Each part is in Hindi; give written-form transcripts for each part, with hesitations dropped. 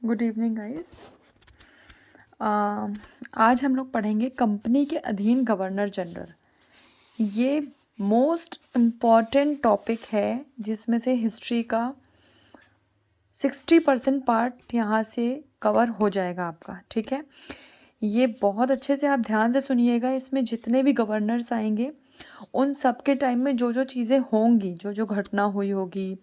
Good evening guys. आज हम लोग पढ़ेंगे कंपनी के अधीन गवर्नर जनरल। ये मोस्ट इम्पॉर्टेंट टॉपिक है जिसमें से हिस्ट्री का 60% पार्ट यहाँ से कवर हो जाएगा आपका। ठीक है, ये बहुत अच्छे से आप ध्यान से सुनिएगा। इसमें जितने भी गवर्नर्स आएंगे उन सब के टाइम में जो जो चीज़ें होंगी, जो जो घटना हुई होगी,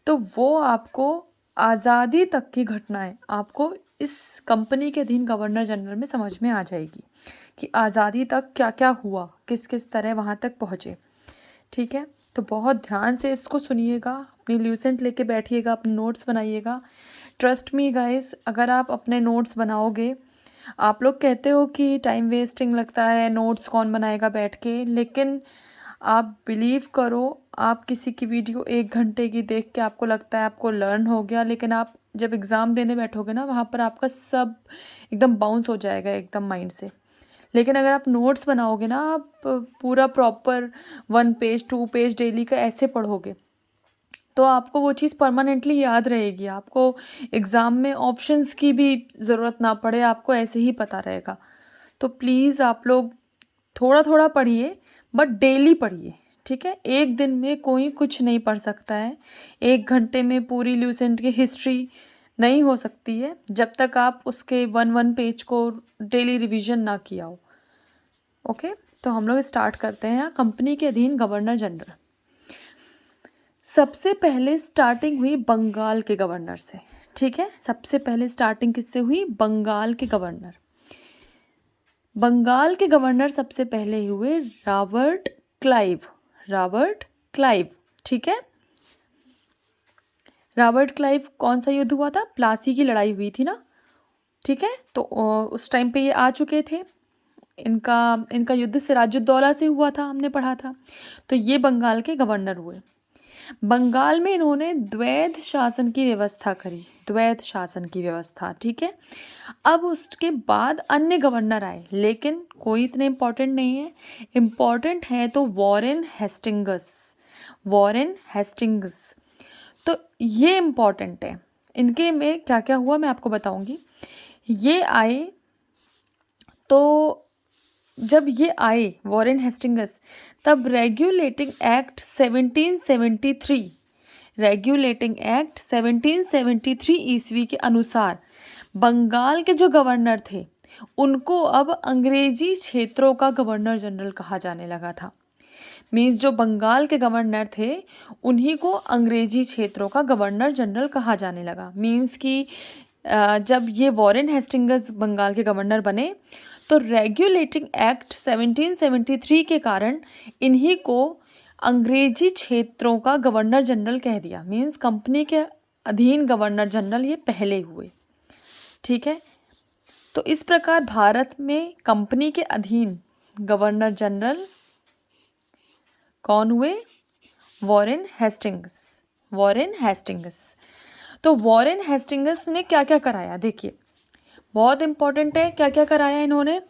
तो वो आपको आज़ादी तक की घटनाएं आपको इस कंपनी के अधीन गवर्नर जनरल में समझ में आ जाएगी कि आज़ादी तक क्या क्या हुआ, किस किस तरह वहाँ तक पहुँचे। ठीक है, तो बहुत ध्यान से इसको सुनिएगा, अपनी ल्यूसेंट लेके बैठिएगा, अपने नोट्स बनाइएगा। ट्रस्ट मी गाइस, अगर आप अपने नोट्स बनाओगे, आप लोग कहते हो कि टाइम वेस्टिंग लगता है, नोट्स कौन बनाएगा बैठ के, लेकिन आप बिलीव करो, आप किसी की वीडियो 1 घंटे की देख के आपको लगता है आपको लर्न हो गया, लेकिन आप जब एग्ज़ाम देने बैठोगे ना, वहाँ पर आपका सब एकदम बाउंस हो जाएगा एकदम माइंड से। लेकिन अगर आप नोट्स बनाओगे ना, आप पूरा प्रॉपर 1 पेज 2 पेज डेली का ऐसे पढ़ोगे, तो आपको वो चीज़ परमानेंटली याद रहेगी। आपको एग्ज़ाम में ऑप्शंस की भी ज़रूरत ना पड़े, आपको ऐसे ही पता रहेगा। तो प्लीज़ आप लोग थोड़ा थोड़ा पढ़िए, बट डेली पढ़िए। ठीक है, एक दिन में कोई कुछ नहीं पढ़ सकता है। 1 घंटे में पूरी ल्यूसेंट की हिस्ट्री नहीं हो सकती है जब तक आप उसके 1 पेज को डेली रिवीजन ना किया हो। ओके, तो हम लोग स्टार्ट करते हैं। कंपनी के अधीन गवर्नर जनरल, सबसे पहले स्टार्टिंग हुई बंगाल के गवर्नर से। ठीक है, सबसे पहले स्टार्टिंग किससे हुई? बंगाल के गवर्नर। बंगाल के गवर्नर सबसे पहले हुए रॉबर्ट क्लाइव। रॉबर्ट क्लाइव, ठीक है। रॉबर्ट क्लाइव, कौन सा युद्ध हुआ था? प्लासी की लड़ाई हुई थी ना। ठीक है, तो उस टाइम पे ये आ चुके थे। इनका इनका युद्ध सिराजुद्दौला से हुआ था, हमने पढ़ा था। तो ये बंगाल के गवर्नर हुए। बंगाल में इन्होंने द्वैध शासन की व्यवस्था करी, द्वैध शासन की व्यवस्था। ठीक है, अब उसके बाद अन्य गवर्नर आए, लेकिन कोई इतने इम्पोर्टेंट नहीं है। इम्पोर्टेंट है तो वॉरेन हेस्टिंग्स। वॉरेन हेस्टिंग्स, तो ये इम्पोर्टेंट है। इनके में क्या क्या हुआ मैं आपको बताऊंगी। ये आए, तो जब ये आए वॉरेन हेस्टिंग्स, तब रेगुलेटिंग एक्ट 1773, रेगुलेटिंग एक्ट 1773 ईस्वी के अनुसार बंगाल के जो गवर्नर थे उनको अब अंग्रेजी क्षेत्रों का गवर्नर जनरल कहा जाने लगा था। मीन्स जो बंगाल के गवर्नर थे उन्हीं को अंग्रेजी क्षेत्रों का गवर्नर जनरल कहा जाने लगा। मीन्स कि जब ये वॉरेन हेस्टिंग्स बंगाल के गवर्नर बने, तो रेगुलेटिंग एक्ट 1773 के कारण इन्हीं को अंग्रेजी क्षेत्रों का गवर्नर जनरल कह दिया। मीन्स कंपनी के अधीन गवर्नर जनरल ये पहले हुए। ठीक है, तो इस प्रकार भारत में कंपनी के अधीन गवर्नर जनरल कौन हुए? Warren Hastings. वॉरेन हेस्टिंग्स, तो वॉरेन हेस्टिंग्स ने क्या क्या कराया देखिए, बहुत इंपॉर्टेंट है। क्या क्या कराया इन्होंने?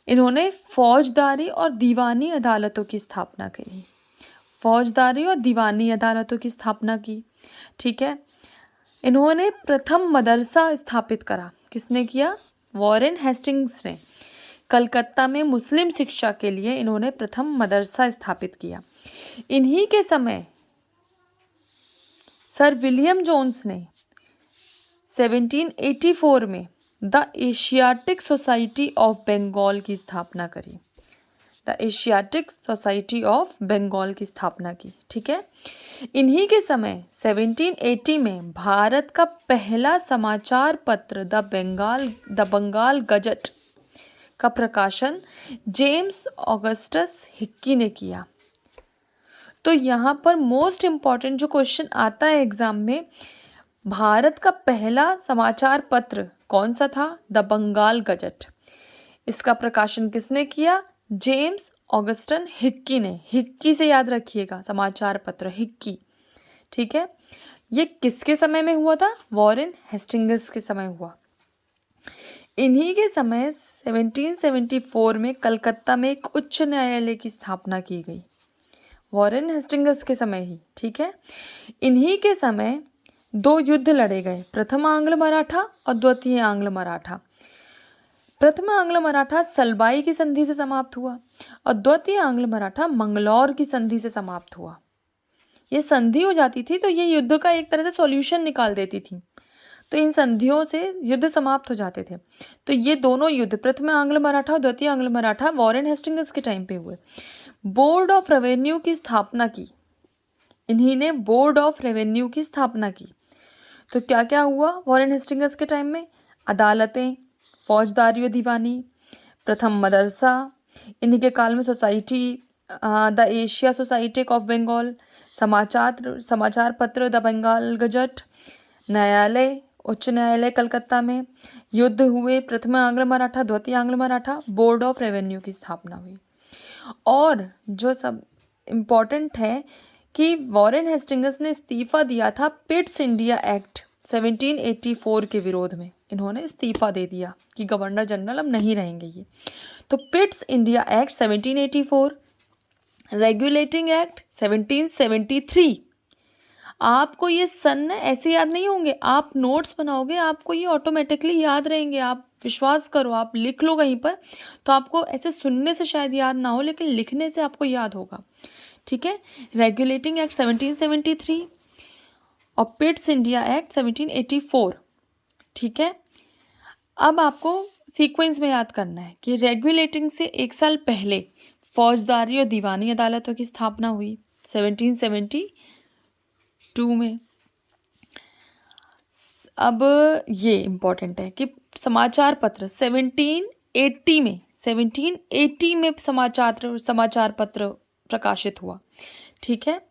इन्होंने फौजदारी और दीवानी अदालतों की स्थापना की। फौजदारी और दीवानी अदालतों की स्थापना की। ठीक है, इन्होंने प्रथम मदरसा स्थापित करा। किसने किया? वॉरेन हेस्टिंग्स ने। कलकत्ता में मुस्लिम शिक्षा के लिए इन्होंने प्रथम मदरसा स्थापित किया। इन्हीं के समय सर विलियम जोन्स ने 1784 में the Asiatic Society of Bengal की स्थापना करी। The Asiatic Society of Bengal की स्थापना की। ठीक है, इन्हीं के समय 1780 में भारत का पहला समाचार पत्र द बंगाल गजट का प्रकाशन जेम्स ऑगस्टस हिक्की ने किया। तो यहाँ पर मोस्ट इम्पॉर्टेंट जो क्वेश्चन आता है एग्जाम में, भारत का पहला समाचार पत्र कौन सा था? The Bengal gazette. इसका प्रकाशन किसने किया? जेम्स ऑगस्टन हिक्की ने। हिक्की से याद रखिएगा, समाचार पत्र हिक्की। ठीक है, ये किसके समय में हुआ था? वॉरेन हेस्टिंग्स के समय हुआ। इन्हीं के समय 1774 में कलकत्ता में एक उच्च न्यायालय की स्थापना की गई। वॉरेन हेस्टिंग्स के समय ही। ठीक है, इन्हीं के समय दो युद्ध लड़े गए, प्रथम आंग्ल मराठा और द्वितीय आंग्ल मराठा। प्रथम आंग्ल मराठा सलबाई की संधि से समाप्त हुआ और द्वितीय आंग्ल मराठा मंगलौर की संधि से समाप्त हुआ। ये संधि हो जाती थी तो ये युद्ध का एक तरह से सॉल्यूशन निकाल देती थी, तो इन संधियों से युद्ध समाप्त हो जाते थे। तो ये दोनों युद्ध प्रथम आंग्ल मराठा और द्वितीय आंग्ल मराठा वॉरेन हेस्टिंग्स के टाइम पे हुए। बोर्ड ऑफ रेवेन्यू की स्थापना की, इन्हीं ने बोर्ड ऑफ रेवेन्यू की स्थापना की। तो क्या क्या हुआ वॉरेन हेस्टिंग्स के टाइम में? अदालतें, फौजदारी और दीवानी, प्रथम मदरसा, इन्हीं के काल में society the Asia society of Bengal, समाचार पत्र द बंगाल गजट, न्यायालय, उच्च न्यायालय कलकत्ता में, युद्ध हुए प्रथम आंग्ल मराठा द्वितीय आंग्ल मराठा, बोर्ड ऑफ रेवेन्यू की स्थापना हुई। और जो सब इम्पोर्टेंट है कि वॉरेन हेस्टिंग्स ने इस्तीफा दिया था पिट्स इंडिया एक्ट 1784 के विरोध में। इन्होंने इस्तीफा दे दिया कि गवर्नर जनरल अब नहीं रहेंगे ये। तो Pitt's India act 1784, regulating act 1773। आपको ये सन ऐसे याद नहीं होंगे, आप नोट्स बनाओगे आपको ये ऑटोमेटिकली याद रहेंगे। आप विश्वास करो, आप लिख लो कहीं पर, तो आपको ऐसे सुनने से शायद याद ना हो, लेकिन लिखने से आपको याद होगा। ठीक है, रेगुलेटिंग एक्ट 1773 और पिट्स इंडिया एक्ट 1784। ठीक है, अब आपको सीक्वेंस में याद करना है कि रेगुलेटिंग से एक साल पहले फौजदारी और दीवानी अदालतों की स्थापना हुई 1772 में। अब ये इम्पोर्टेंट है कि समाचार पत्र 1780 में समाचार पत्र प्रकाशित हुआ। ठीक है,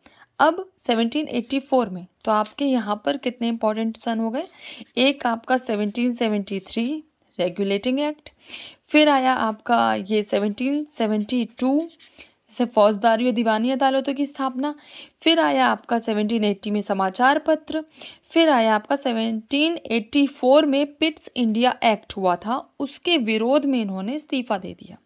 अब 1784 में, तो आपके यहाँ पर कितने इंपॉर्टेंट सन हो गए? एक आपका 1773 रेगुलेटिंग एक्ट, फिर आया आपका ये 1772 से फौजदारी और दीवानी अदालतों की स्थापना, फिर आया आपका 1780 में समाचार पत्र, फिर आया आपका 1784 में पिट्स इंडिया एक्ट हुआ था, उसके विरोध में इन्होंने इस्तीफा दे दिया।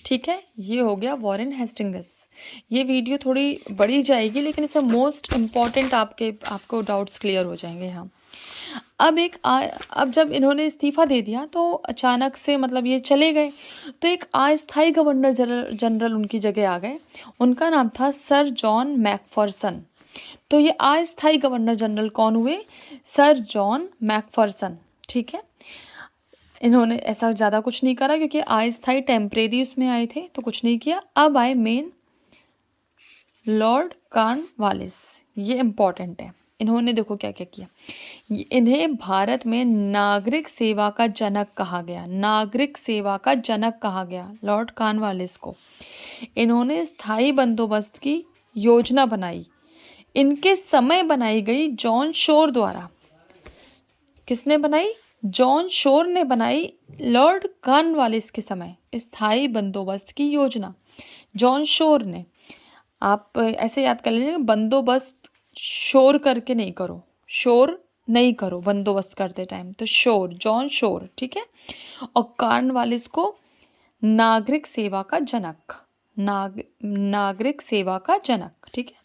ठीक है, ये हो गया वॉरेन हेस्टिंग्स। ये वीडियो थोड़ी बड़ी जाएगी, लेकिन इससे मोस्ट इम्पॉर्टेंट आपको डाउट्स क्लियर हो जाएंगे यहाँ। अब जब इन्होंने इस्तीफा दे दिया तो अचानक से मतलब ये चले गए, तो एक अस्थायी गवर्नर जनरल उनकी जगह आ गए। उनका नाम था सर जॉन मैकफर्सन। तो ये अस्थायी गवर्नर जनरल कौन हुए? Sir John Macpherson. ठीक है, इन्होंने ऐसा ज़्यादा कुछ नहीं करा क्योंकि अस्थायी टेम्परेरी उसमें आए थे, तो कुछ नहीं किया। अब आए मेन लॉर्ड कॉर्नवालिस। ये इम्पॉर्टेंट है, इन्होंने देखो क्या क्या किया। इन्हें भारत में नागरिक सेवा का जनक कहा गया, नागरिक सेवा का जनक कहा गया लॉर्ड कॉर्नवालिस को। इन्होंने स्थायी बंदोबस्त की योजना बनाई, इनके समय बनाई गई जॉन शोर द्वारा। किसने बनाई? जॉन शोर ने बनाई लॉर्ड कॉर्नवालिस के समय स्थायी बंदोबस्त की योजना, जॉन शोर ने। आप ऐसे याद कर लीजिए, बंदोबस्त शोर करके नहीं करो, शोर नहीं करो बंदोबस्त करते टाइम, तो शोर, जॉन शोर। ठीक है, और कॉर्नवालिस को नागरिक सेवा का जनक, नागरिक सेवा का जनक। ठीक है,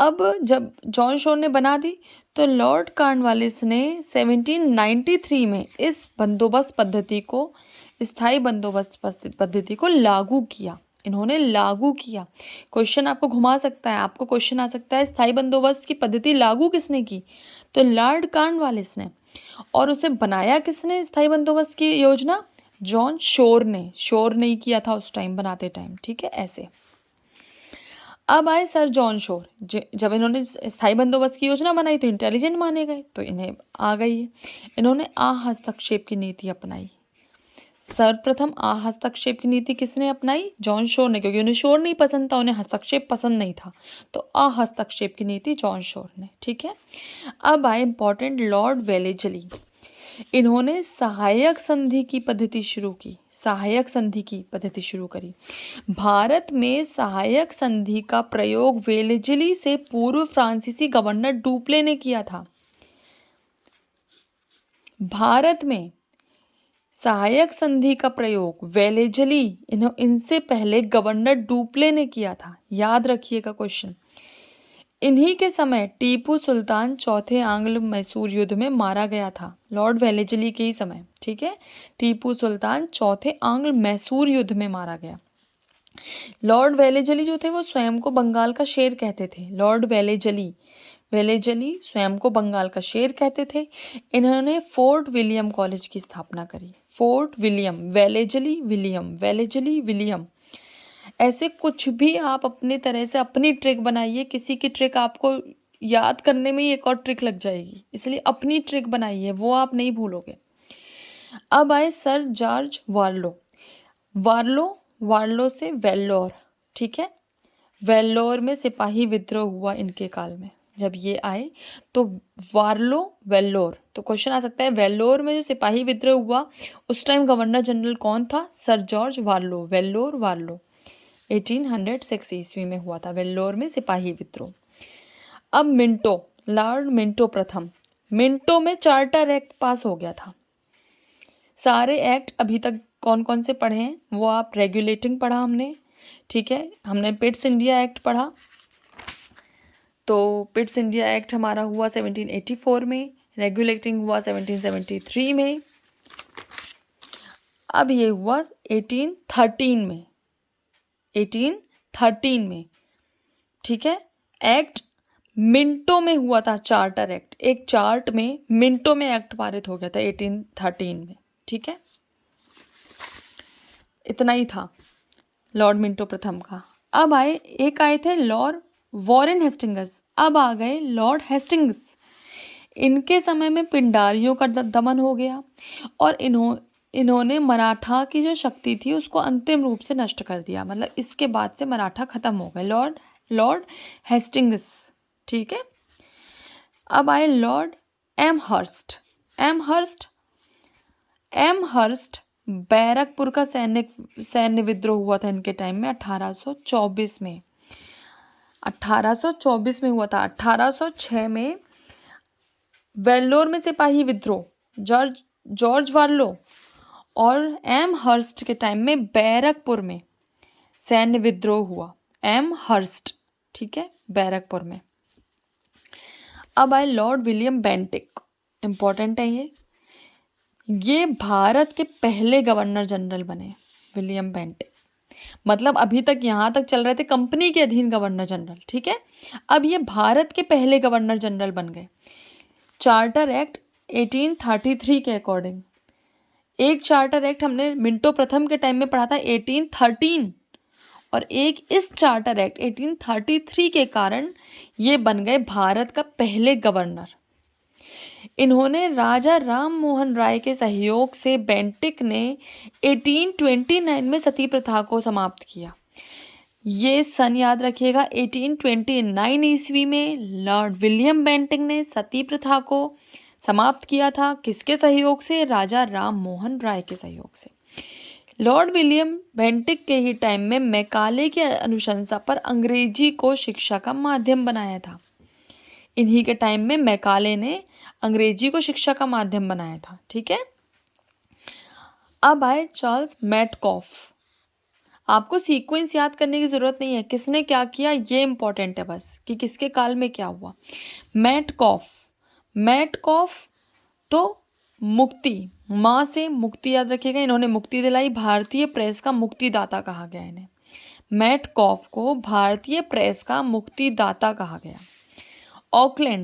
अब जब जॉन शोर ने बना दी तो लॉर्ड कॉर्नवालिस ने 1793 में इस बंदोबस्त पद्धति को, स्थायी बंदोबस्त पद्धति को लागू किया। इन्होंने लागू किया। क्वेश्चन आपको घुमा सकता है, आपको क्वेश्चन आ सकता है स्थायी बंदोबस्त की पद्धति लागू किसने की? तो लॉर्ड कॉर्नवालिस ने। और उसे बनाया किसने स्थायी बंदोबस्त की योजना? जॉन शोर ने। शोर नहीं किया था उस टाइम बनाते टाइम। ठीक है, ऐसे। अब आए सर जॉन शोर। जब इन्होंने स्थायी बंदोबस्त की योजना बनाई तो इंटेलिजेंट माने गए, तो इन्हें आ गई है। इन्होंने हस्तक्षेप की नीति अपनाई। सर्वप्रथम हस्तक्षेप की नीति किसने अपनाई? जॉन शोर ने, क्योंकि उन्हें शोर नहीं पसंद था, उन्हें हस्तक्षेप पसंद नहीं था, तो हस्तक्षेप की नीति जॉन शोर ने। ठीक है, अब आए इंपॉर्टेंट लॉर्ड वेलेजली। इन्होंने सहायक संधि की पद्धति शुरू की, सहायक संधि की पद्धति शुरू करी। भारत में सहायक संधि का प्रयोग वेलेजली से पूर्व फ्रांसीसी गवर्नर डुप्ले ने किया था। भारत में सहायक संधि का प्रयोग वेलेजली, इनसे पहले गवर्नर डुप्ले ने किया था। याद रखिएगा क्वेश्चन। इन्हीं के समय टीपू सुल्तान चौथे आंग्ल मैसूर युद्ध में मारा गया था, लॉर्ड वेलेजली के ही समय, ठीक है। टीपू सुल्तान चौथे आंग्ल मैसूर युद्ध में मारा गया। लॉर्ड वेलेजली जो थे वो स्वयं को बंगाल का शेर कहते थे। लॉर्ड वेलेजली स्वयं को बंगाल का शेर कहते थे। इन्होंने फोर्ट विलियम कॉलेज की स्थापना करी। फोर्ट विलियम, वेलेजली विलियम, ऐसे कुछ भी आप अपनी तरह से अपनी ट्रिक बनाइए। किसी की ट्रिक आपको याद करने में ही एक और ट्रिक लग जाएगी, इसलिए अपनी ट्रिक बनाइए, वो आप नहीं भूलोगे। अब आए सर जॉर्ज वार्लो से वेल्लोर, ठीक है। वेल्लोर में सिपाही विद्रोह हुआ इनके काल में। जब ये आए तो वेल्लोर, तो क्वेश्चन आ सकता है वेल्लोर में जो सिपाही विद्रोह हुआ उस टाइम गवर्नर जनरल कौन था? Sir George वार्लो। 1806 ईस्वी में हुआ था वेल्लोर में सिपाही विद्रोह। अब लॉर्ड मिंटो प्रथम, मिंटो में चार्टर एक्ट पास हो गया था। सारे एक्ट अभी तक कौन कौन से पढ़े हैं वो आप रेगुलेटिंग पढ़ा हमने, ठीक है। हमने पिट्स इंडिया एक्ट पढ़ा, तो पिट्स इंडिया एक्ट हमारा हुआ 1784 में, रेगुलेटिंग हुआ 1773 में। अब ये हुआ 1813 में, ठीक है। एक्ट मिनटों में हुआ था, चार्टर एक्ट, एक चार्ट में मिनटों में एक्ट पारित हो गया था 1813 में, ठीक है। इतना ही था लॉर्ड मिंटो प्रथम का। अब आए थे लॉर्ड वॉरेन हेस्टिंग्स। अब आ गए लॉर्ड हेस्टिंग्स। इनके समय में पिंडारियों का दमन हो गया और इन्होंने मराठा की जो शक्ति थी उसको अंतिम रूप से नष्ट कर दिया। मतलब इसके बाद से मराठा खत्म हो गए। लॉर्ड हेस्टिंग्स, ठीक है। अब आए लॉर्ड एमहर्स्ट बैरकपुर का सैन्य विद्रोह हुआ था इनके टाइम में 1824 में। 1824 में हुआ था। 1806 में वेल्लोर में सिपाही विद्रोह, जॉर्ज वार्लो, और एमहर्स्ट के टाइम में बैरकपुर में सैन्य विद्रोह हुआ। एमहर्स्ट, ठीक है, बैरकपुर में। अब आए लॉर्ड विलियम बेंटिक, इंपॉर्टेंट है ये भारत के पहले गवर्नर जनरल बने। विलियम बेंटिक, मतलब अभी तक यहाँ तक चल रहे थे कंपनी के अधीन गवर्नर जनरल, ठीक है। अब ये भारत के पहले गवर्नर जनरल बन गए। चार्टर एक्ट 1833 के अकॉर्डिंग, एक चार्टर एक्ट हमने मिंटो प्रथम के टाइम में पढ़ा था 1813, और एक इस चार्टर एक्ट 1833 के कारण ये बन गए भारत का पहले गवर्नर। इन्होंने राजा राम मोहन राय के सहयोग से बेंटिक ने 1829 में सती प्रथा को समाप्त किया। ये सन याद रखिएगा, 1829 ईस्वी में लॉर्ड विलियम बेंटिक ने सती प्रथा को समाप्त किया था। किसके सहयोग से? राजा राम मोहन राय के सहयोग से। लॉर्ड विलियम बेंटिक के ही टाइम में मैकाले की अनुशंसा पर अंग्रेजी को शिक्षा का माध्यम बनाया था। इन्हीं के टाइम में मैकाले ने अंग्रेजी को शिक्षा का माध्यम बनाया था, ठीक है। अब आए चार्ल्स मैटकॉफ। आपको सीक्वेंस याद करने की जरूरत नहीं है, किसने क्या किया ये इंपॉर्टेंट है बस, कि किसके काल में क्या हुआ। मैटकॉफ तो मुक्ति, माँ से मुक्ति याद रखिएगा, इन्होंने मुक्ति दिलाई। भारतीय प्रेस का मुक्तिदाता कहा गया इन्हें। मैटकॉफ को भारतीय प्रेस का मुक्तिदाता कहा गया।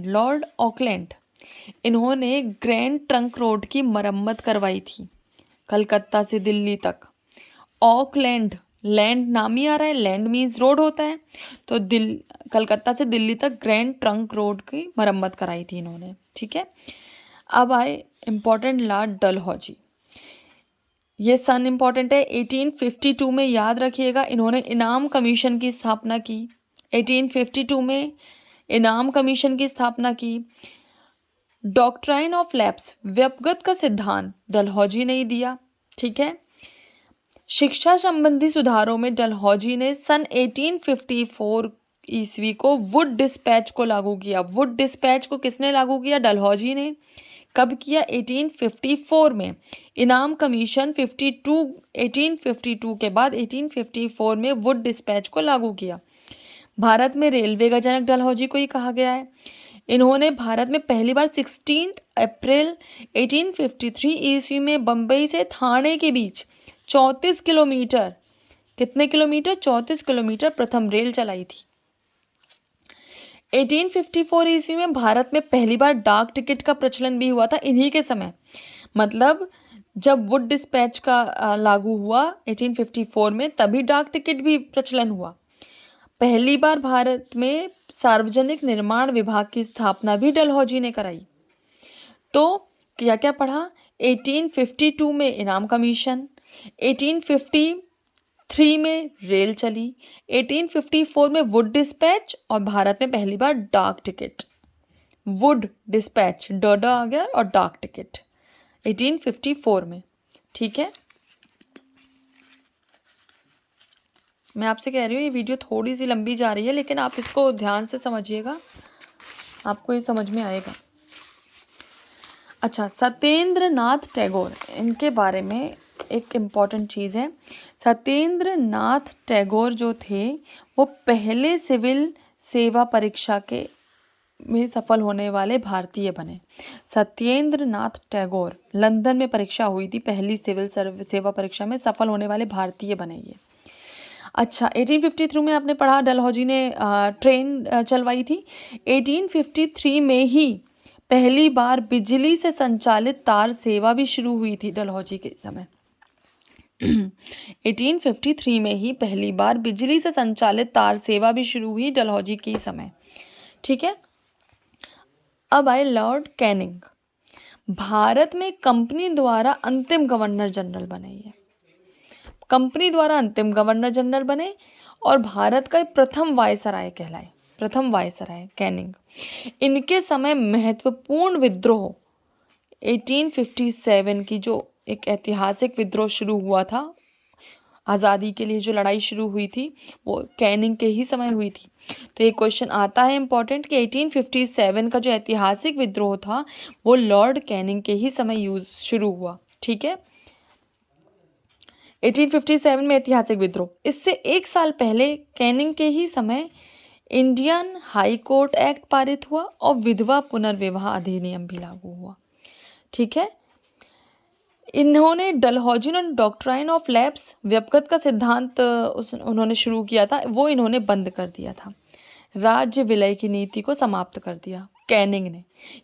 लॉर्ड ऑकलैंड, इन्होंने ग्रैंड ट्रंक रोड की मरम्मत करवाई थी कलकत्ता से दिल्ली तक। ऑकलैंड, लैंड नाम ही आ रहा है, लैंड मीन्स रोड होता है, तो कलकत्ता से दिल्ली तक ग्रैंड ट्रंक रोड की मरम्मत कराई थी इन्होंने, ठीक है। अब आए इंपॉर्टेंट लॉर्ड डलहौजी। ये सन इंपॉर्टेंट है, 1852 में याद रखिएगा, इन्होंने इनाम कमीशन की स्थापना की। 1852 में इनाम कमीशन की स्थापना की। डॉक्ट्राइन ऑफ लैप्स, व्यपगत का सिद्धांत डलहौजी ने ही दिया, ठीक है। शिक्षा संबंधी सुधारों में डलहौजी ने सन 1854 ईस्वी को वुड डिस्पैच को लागू किया। वुड डिस्पैच को किसने लागू किया? डलहौजी ने। कब किया? 1854 में। इनाम कमीशन 1852 के बाद 1854 में वुड डिस्पैच को लागू किया। भारत में रेलवे का जनक डलहौजी को ही कहा गया है। इन्होंने भारत में पहली बार 16 अप्रैल 1853 ईस्वी में बम्बई से ठाणे के बीच 34 किलोमीटर, कितने किलोमीटर, 34 किलोमीटर प्रथम रेल चलाई थी। 1854 ईस्वी में भारत में पहली बार डाक टिकट का प्रचलन भी हुआ था इन्हीं के समय, मतलब जब वुड डिस्पैच का लागू हुआ 1854 में, तभी डाक टिकट भी प्रचलन हुआ। पहली बार भारत में सार्वजनिक निर्माण विभाग की स्थापना भी डलहौजी ने कराई। तो क्या क्या पढ़ा, 1852 में इनाम कमीशन, 1853 में रेल चली, 1854 में वुड डिस्पैच और भारत में पहली बार डाक टिकट, वुड डिस्पैच डोडा आ गया और डाक टिकट 1854 में। ठीक है, मैं आपसे कह रही हूँ ये वीडियो थोड़ी सी लंबी जा रही है, लेकिन आप इसको ध्यान से समझिएगा, आपको ये समझ में आएगा। अच्छा, सत्येंद्र नाथ टैगोर, इनके बारे में एक इम्पॉर्टेंट चीज़ है। सत्येंद्र नाथ टैगोर जो थे वो पहले सिविल सेवा परीक्षा के में सफल होने वाले भारतीय बने। सत्येंद्र नाथ टैगोर, लंदन में परीक्षा हुई थी, पहली सिविल सेवा परीक्षा में सफल होने वाले भारतीय बने ये। अच्छा, 1853 में आपने पढ़ा डलहौजी ने ट्रेन चलवाई थी। 1853 में ही पहली बार बिजली से संचालित तार सेवा भी शुरू हुई थी डलहौजी के समय। 1853 में ही पहली बार बिजली से संचालित तार सेवा भी शुरू हुई डलहौजी के समय। ठीक है, अब आए लॉर्ड कैनिंग, भारत में कंपनी द्वारा अंतिम गवर्नर जनरल बने ये, कंपनी द्वारा अंतिम गवर्नर जनरल बने और भारत का प्रथम वायसराय कहलाए, प्रथम वायसराय कैनिंग। इनके समय महत्वपूर्ण विद्रोह 1857 की जो एक ऐतिहासिक विद्रोह शुरू हुआ था, आज़ादी के लिए जो लड़ाई शुरू हुई थी वो कैनिंग के ही समय हुई थी। तो ये क्वेश्चन आता है इम्पॉर्टेंट कि 1857 का जो ऐतिहासिक विद्रोह था वो लॉर्ड कैनिंग के ही समय शुरू हुआ। ठीक है, 1857 में ऐतिहासिक विद्रोह, इससे एक साल पहले कैनिंग के ही समय इंडियन हाई कोर्ट एक्ट पारित हुआ और विधवा पुनर्विवाह अधिनियम भी लागू हुआ। ठीक है, इन्होंने डलहौजियन डॉक्ट्राइन ऑफ लैप्स, व्यपगत का सिद्धांत उन्होंने शुरू किया था, वो इन्होंने बंद कर दिया था। राज्य विलय की नीति को समाप्त कर दिया कैनिंग ने।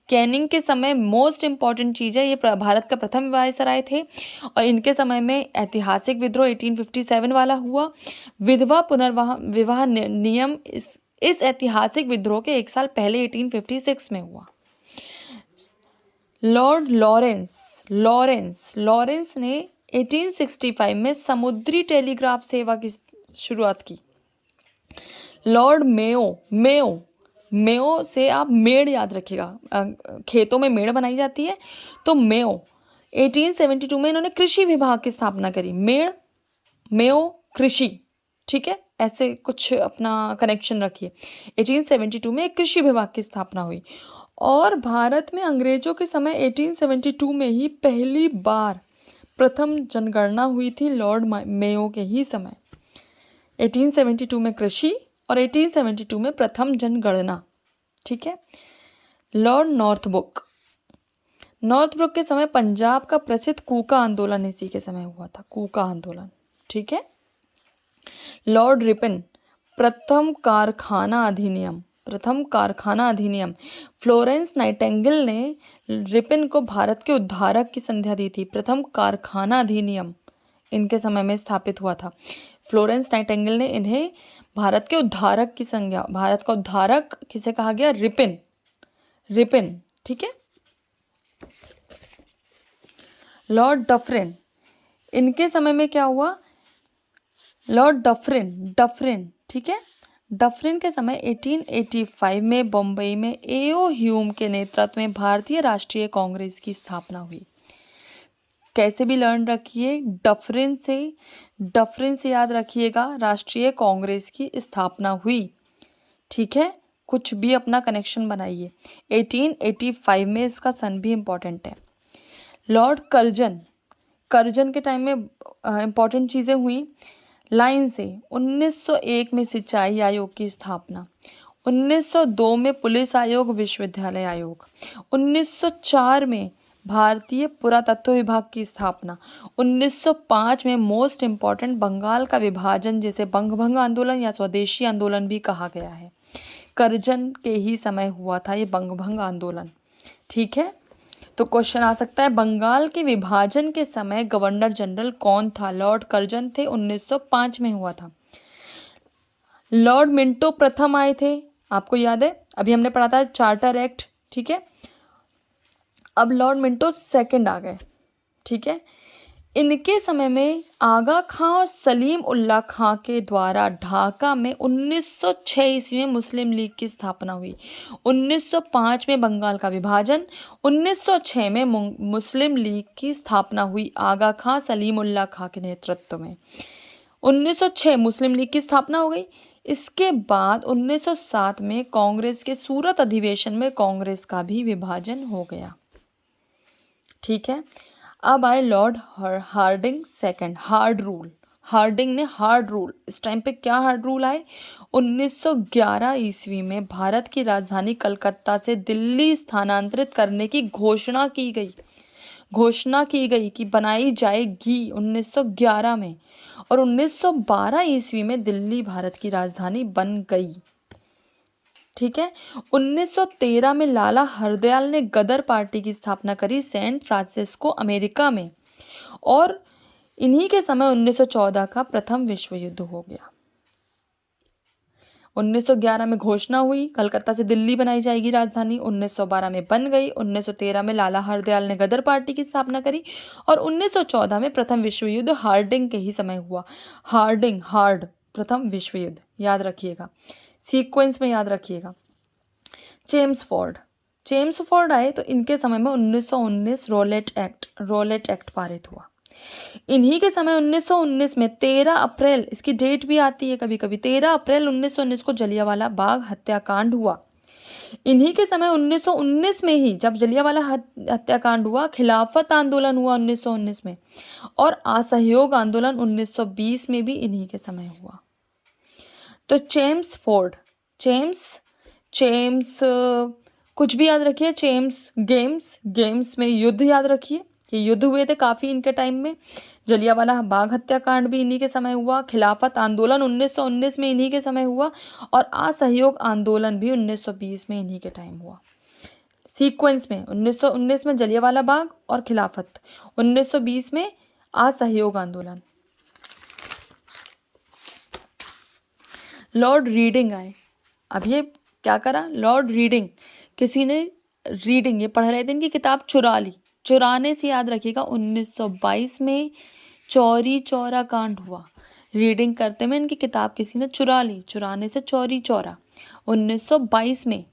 कैनिंग के समय मोस्ट इम्पॉर्टेंट चीज़ है, ये भारत का प्रथम वायसराय थे और इनके समय में ऐतिहासिक विद्रोह 1857 वाला हुआ। विधवा पुनर्विवाह नियम इस ऐतिहासिक विद्रोह के एक साल पहले 1856 में हुआ। लॉर्ड लॉरेंस ने 1865 में समुद्री टेलीग्राफ सेवा की शुरुआत की। लॉर्ड मेयो से आप मेड़ याद रखिएगा, खेतों में मेड़ बनाई जाती है, तो मेयो 1872 में इन्होंने कृषि विभाग की स्थापना करी। मेयो कृषि, ठीक है, ऐसे कुछ अपना कनेक्शन रखिए। 1872 में एक कृषि विभाग की स्थापना हुई और भारत में अंग्रेजों के समय 1872 में ही पहली बार प्रथम जनगणना हुई थी लॉर्ड मेयो के ही समय। 1872 में कृषि और 1872 में प्रथम जनगणना। ठीक है, लॉर्ड नॉर्थब्रुक के समय पंजाब का प्रसिद्ध कूका आंदोलन इसी के समय हुआ था, कूका आंदोलन। ठीक है, लॉर्ड रिपन, प्रथम कारखाना अधिनियम। फ्लोरेंस नाइटिंगेल ने रिपन को भारत के उद्धारक की संज्ञा दी थी। प्रथम कारखाना अधिनियम इनके समय में स्थापित हुआ था। फ्लोरेंस नाइटिंगेल ने इन्हें भारत के उद्धारक की संज्ञा, भारत का उद्धारक किसे कहा गया, रिपन। ठीक है, लॉर्ड डफरिन, इनके समय में क्या हुआ, लॉर्ड डफरिन। ठीक है, डफरिन के समय 1885 में बम्बई में एओ ह्यूम के नेतृत्व में भारतीय राष्ट्रीय कांग्रेस की स्थापना हुई। कैसे भी लर्न रखिए, डफरिन से याद रखिएगा, राष्ट्रीय कांग्रेस की स्थापना हुई। ठीक है, कुछ भी अपना कनेक्शन बनाइए। 1885 में इसका सन भी इम्पॉर्टेंट है। लॉर्ड कर्जन के टाइम में इम्पॉर्टेंट चीज़ें हुई। लाइन से 1901 में सिंचाई आयोग की स्थापना, 1902 में पुलिस आयोग विश्वविद्यालय आयोग, 1904 में भारतीय पुरातत्व विभाग की स्थापना, 1905 में मोस्ट इम्पॉर्टेंट बंगाल का विभाजन जिसे बंगभंग आंदोलन या स्वदेशी आंदोलन भी कहा गया है। करजन के ही समय हुआ था ये बंगभंग आंदोलन। ठीक है, तो क्वेश्चन आ सकता है बंगाल के विभाजन के समय गवर्नर जनरल कौन था? लॉर्ड कर्जन थे, 1905 में हुआ था। लॉर्ड मिंटो प्रथम आए थे, आपको याद है अभी हमने पढ़ा था चार्टर एक्ट। ठीक है, अब लॉर्ड मिंटो सेकंड आ गए। ठीक है, इनके समय में आगा खां और सलीम उल्लाह खां के द्वारा ढाका में 1906 ईस्वी में मुस्लिम लीग की स्थापना हुई। 1905 में बंगाल का विभाजन, 1906 में मुस्लिम लीग की स्थापना हुई आगा खां सलीम उल्लाह खां के नेतृत्व में। 1906 मुस्लिम लीग की स्थापना हो गई। इसके बाद 1907 में कांग्रेस के सूरत अधिवेशन में कांग्रेस का भी विभाजन हो गया। ठीक है, अब आए Lord Hardinge second, hard rule. Hardinge ने हार्ड रूल, इस टाइम पे क्या हार्ड रूल आए? 1911 ईस्वी में भारत की राजधानी कलकत्ता से दिल्ली स्थानांतरित करने की घोषणा की गई कि बनाई जाएगी 1911 में, और 1912 ईस्वी में दिल्ली भारत की राजधानी बन गई। ठीक है, 1913 में लाला हरदयाल ने गदर पार्टी की स्थापना करी सैन फ्रांसिस्को अमेरिका में, और इन्हीं के समय 1914 का प्रथम विश्व युद्ध हो गया। 1911 में घोषणा हुई कलकत्ता से दिल्ली बनाई जाएगी राजधानी, 1912 में बन गई, 1913 में लाला हरदयाल ने गदर पार्टी की स्थापना करी, और 1914 में प्रथम विश्व युद्ध हार्डिंग के ही समय हुआ। हार्ड प्रथम विश्व युद्ध याद रखिएगा, सीक्वेंस में याद रखिएगा। जेम्स फोर्ड आए तो इनके समय में 1919 रोलेट एक्ट पारित हुआ। इन्हीं के समय 1919 में 13 अप्रैल, इसकी डेट भी आती है कभी कभी, 13 अप्रैल 1919 को जलियांवाला बाग हत्याकांड हुआ। इन्हीं के समय 1919 में ही जब जलियांवाला हत्याकांड हुआ, खिलाफत आंदोलन हुआ 1919 में, और असहयोग आंदोलन 1920 में भी इन्हीं के समय हुआ। तो जेम्स कुछ भी याद रखिए, गेम्स में युद्ध याद रखिए, ये युद्ध हुए थे काफ़ी इनके टाइम में। जलियांवाला बाग हत्याकांड भी इन्हीं के समय हुआ, खिलाफत आंदोलन 1919 में इन्हीं के समय हुआ, और असहयोग आंदोलन भी 1920 में इन्हीं के टाइम हुआ। सीक्वेंस में 1919 में जलियांवाला बाग और खिलाफत, 1920 में असहयोग आंदोलन। लॉर्ड रीडिंग आए। अब ये क्या करा? लॉर्ड रीडिंग, किसी ने रीडिंग, ये पढ़ रहे थे, इनकी किताब चुरा ली। चुराने से याद रखिएगा 1922 में चौरी चौरा कांड हुआ। रीडिंग करते में इनकी किताब किसी ने चुरा ली, चुराने से चौरी चौरा। 1922 में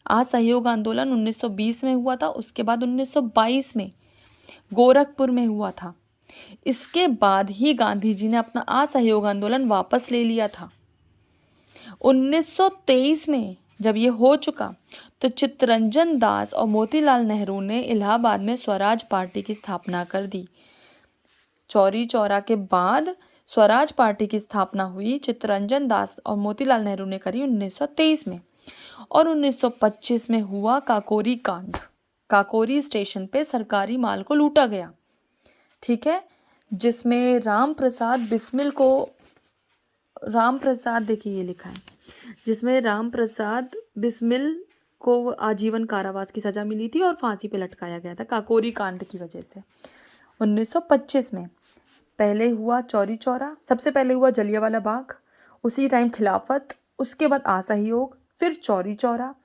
असहयोग आंदोलन 1920 में हुआ था, उसके बाद 1922 में गोरखपुर में हुआ था। इसके बाद ही गांधी जी ने अपना असहयोग आंदोलन वापस ले लिया था। 1923 में जब ये हो चुका तो चित्तरंजन दास और मोतीलाल नेहरू ने इलाहाबाद में स्वराज पार्टी की स्थापना कर दी। चौरी चौरा के बाद स्वराज पार्टी की स्थापना हुई, चित्तरंजन दास और मोतीलाल नेहरू ने करी 1923 में। और 1925 में हुआ काकोरी कांड। काकोरी स्टेशन पे सरकारी माल को लूटा गया। ठीक है, जिसमें राम प्रसाद देखिए ये लिखा है, जिसमें राम प्रसाद बिस्मिल को आजीवन कारावास की सजा मिली थी और फांसी पे लटकाया गया था काकोरी कांड की वजह से। 1925 में पहले हुआ चौरी चौरा, सबसे पहले हुआ जलियांवाला बाग, उसी टाइम खिलाफत, उसके बाद असहयोग, फिर चौरी चौरा,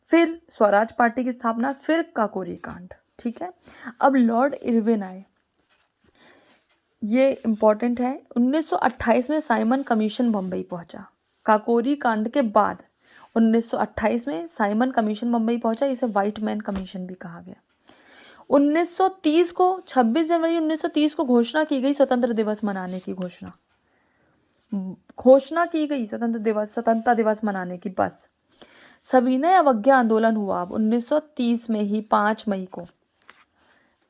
फिर स्वराज पार्टी की स्थापना, फिर काकोरी कांड। ठीक है, अब लॉर्ड इरविन आए, ये इम्पॉर्टेंट है। 1928 में साइमन कमीशन बम्बई पहुंचा। काकोरी कांड के बाद 1928 में साइमन कमीशन बम्बई पहुंचा, इसे व्हाइट मैन कमीशन भी कहा गया। 1930 को 26 जनवरी 1930 को घोषणा की गई स्वतंत्र दिवस मनाने की घोषणा की गई स्वतंत्रता दिवस मनाने की। बस सविनय अवज्ञा आंदोलन हुआ अब 1930 में ही 5 मई को।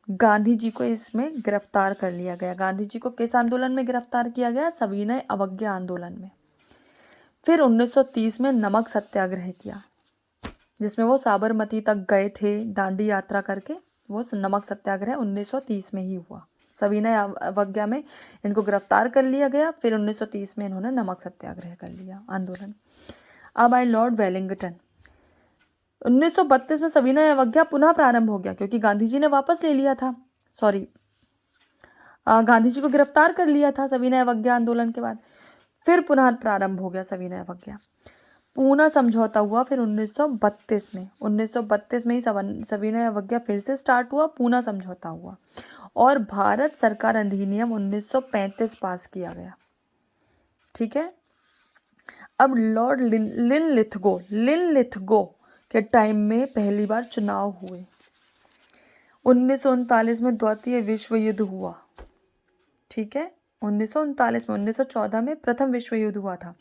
गांधी जी को इसमें गिरफ्तार कर लिया गया। गांधी जी को किस आंदोलन में गिरफ्तार किया गया? सविनय अवज्ञा आंदोलन में। फिर 1930 में नमक सत्याग्रह किया, जिसमें वो साबरमती तक गए थे दांडी यात्रा करके। वो नमक सत्याग्रह 1930 में ही हुआ। सविनय अवज्ञा में इनको गिरफ्तार कर लिया गया, फिर 1930 में इन्होंने नमक सत्याग्रह कर लिया आंदोलन। अब आए लॉर्ड वेलिंगटन। 1932 में सविनय अवज्ञा पुनः प्रारंभ हो गया, क्योंकि गांधी जी ने वापस ले लिया था, गांधी जी को गिरफ्तार कर लिया था सविनय अवज्ञा आंदोलन के बाद। फिर पुनः प्रारंभ हो गया सविनय अवज्ञा। पूना समझौता हुआ फिर 1932 में। 1932 में ही सविनय अवज्ञा फिर से स्टार्ट हुआ, पूना समझौता हुआ, और भारत सरकार अधिनियम 1935 पास किया गया। ठीक है। अब लॉर्ड लिनलिथगो के टाइम में पहली बार चुनाव हुए। 1939 में द्वितीय विश्व युद्ध हुआ। ठीक है। 1939 में, 1914 में प्रथम विश्व युद्ध हुआ था।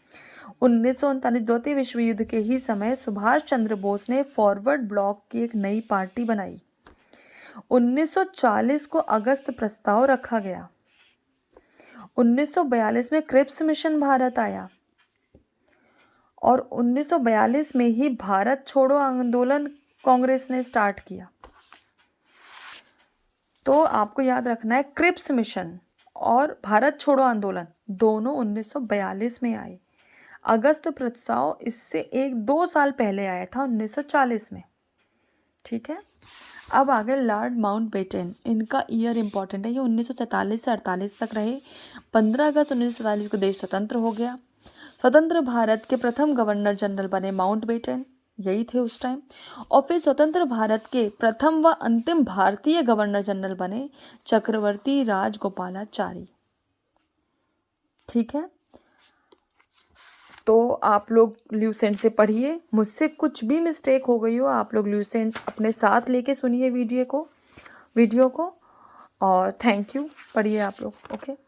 1939 द्वितीय विश्व युद्ध के ही समय सुभाष चंद्र बोस ने फॉरवर्ड ब्लॉक की एक नई पार्टी बनाई। 1940 को अगस्त प्रस्ताव रखा गया। 1942 में क्रिप्स मिशन भारत आया, और 1942 में ही भारत छोड़ो आंदोलन कांग्रेस ने स्टार्ट किया। तो आपको याद रखना है, क्रिप्स मिशन और भारत छोड़ो आंदोलन दोनों 1942 में आए। अगस्त प्रस्ताव इससे 1-2 साल पहले आया था, 1940 में। ठीक है। अब आगे लॉर्ड माउंटबेटन। इनका ईयर इंपॉर्टेंट है, ये 1947 से 48 तक रहे। 15 अगस्त 1947 को देश स्वतंत्र हो गया। स्वतंत्र भारत के प्रथम गवर्नर जनरल बने माउंटबेटन, यही थे उस टाइम। और फिर स्वतंत्र भारत के प्रथम व अंतिम भारतीय गवर्नर जनरल बने चक्रवर्ती राजगोपालाचारी। ठीक है। तो आप लोग ल्यूसेंट से पढ़िए। मुझसे कुछ भी मिस्टेक हो गई हो, आप लोग ल्यूसेंट अपने साथ लेके सुनिए वीडियो को। और थैंक यू। पढ़िए आप लोग। ओके।